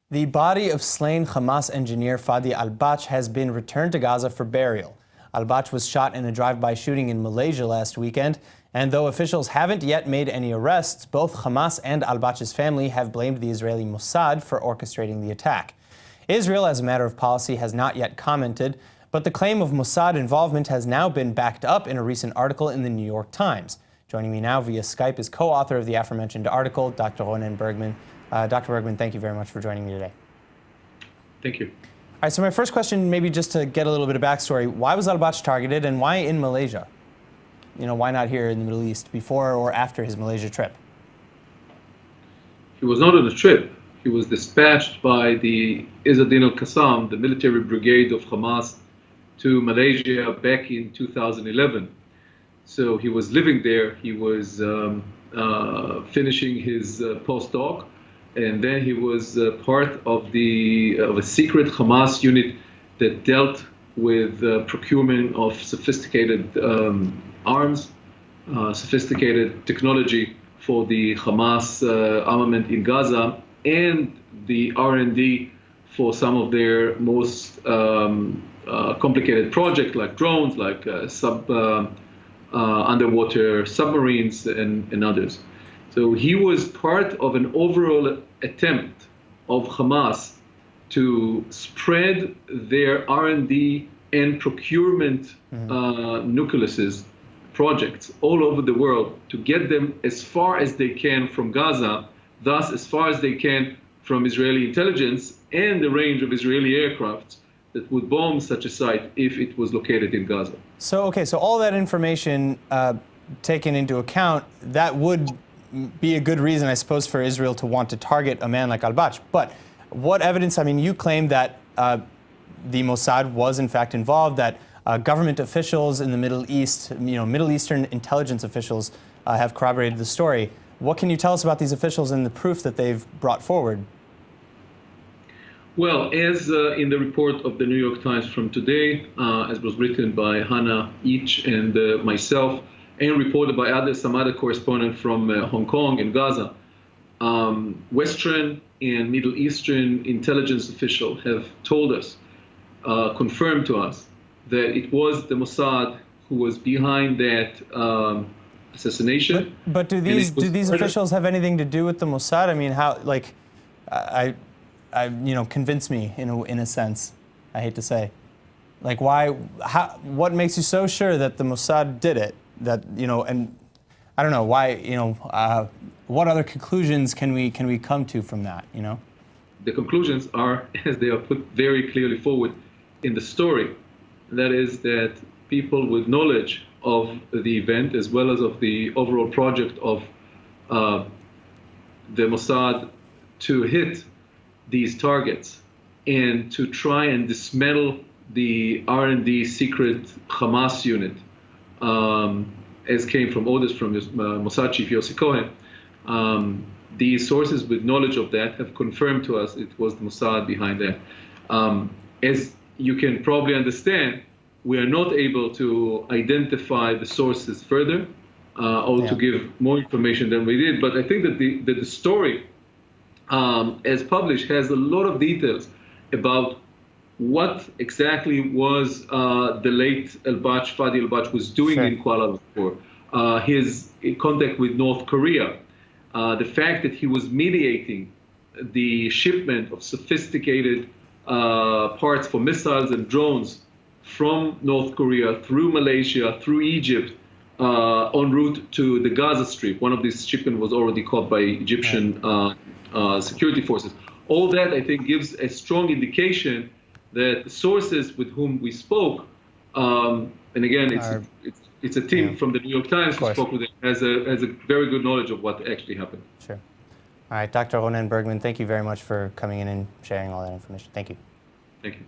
The body of slain Hamas engineer Fadi al-Bach has been returned to Gaza for burial. Al-Bach was shot in a drive-by shooting in Malaysia last weekend, and though officials haven't yet made any arrests, both Hamas and al-Bach's family have blamed the Israeli Mossad for orchestrating the attack. Israel, as a matter of policy, has not yet commented, but the claim of Mossad involvement has now been backed up in a recent article in the New York Times. Joining me now via Skype is co-author of the aforementioned article, Dr. Ronen Bergman. Dr. Bergman, thank you very much for joining me today. Thank you. All right, so my first question, maybe just to get a little bit of backstory, why was al-Bach targeted and why in Malaysia? Why not here in the Middle East, before or after his Malaysia trip? He was not on a trip. He was dispatched by the Izz ad-Din al-Qassam, the military brigade of Hamas, to Malaysia back in 2011. So he was living there. He was finishing his postdoc. And then he was part of a secret Hamas unit that dealt with procurement of sophisticated arms, sophisticated technology for the Hamas armament in Gaza, and the R&D for some of their most complicated projects, like drones, like underwater submarines, and others. So he was part of an overall attempt of Hamas to spread their R&D and procurement nucleuses, projects all over the world, to get them as far as they can from Gaza, thus as far as they can from Israeli intelligence and the range of Israeli aircrafts that would bomb such a site if it was located in Gaza. So, okay, so all that information taken into account, that would be a good reason, I suppose, for Israel to want to target a man like al-Bach. But what evidence, you claim that the Mossad was in fact involved, that government officials in the Middle East, Middle Eastern intelligence officials have corroborated the story. What can you tell us about these officials and the proof that they've brought forward? Well, as in the report of the New York Times from today, as was written by Hannah Each and myself, and reported by some other correspondents from Hong Kong and Gaza, Western and Middle Eastern intelligence officials have told us, confirmed to us, that it was the Mossad who was behind that assassination. But do these officials have anything to do with the Mossad? Convince me in a sense. I hate to say, what makes you so sure that the Mossad did it? That and I don't know why. What other conclusions can we come to from that? The conclusions are, as they are put very clearly forward in the story, that is that people with knowledge of the event as well as of the overall project of the Mossad to hit these targets and to try and dismantle the R&D secret Hamas unit, as came from orders from Mossad chief Yossi Cohen. These sources with knowledge of that have confirmed to us it was the Mossad behind that. As you can probably understand, we are not able to identify the sources further or to give more information than we did. But I think that the story, as published, has a lot of details about what exactly was the late Fadi al-Bach was doing in Kuala Lumpur, his contact with North Korea, the fact that he was mediating the shipment of sophisticated parts for missiles and drones from North Korea through Malaysia, through Egypt, en route to the Gaza Strip. One of these shipments was already caught by Egyptian security forces. All that, I think, gives a strong indication that the sources with whom we spoke, and again, it's a team from the New York Times who spoke with it, has a very good knowledge of what actually happened. Sure. All right, Dr. Ronen Bergman, thank you very much for coming in and sharing all that information. Thank you. Thank you.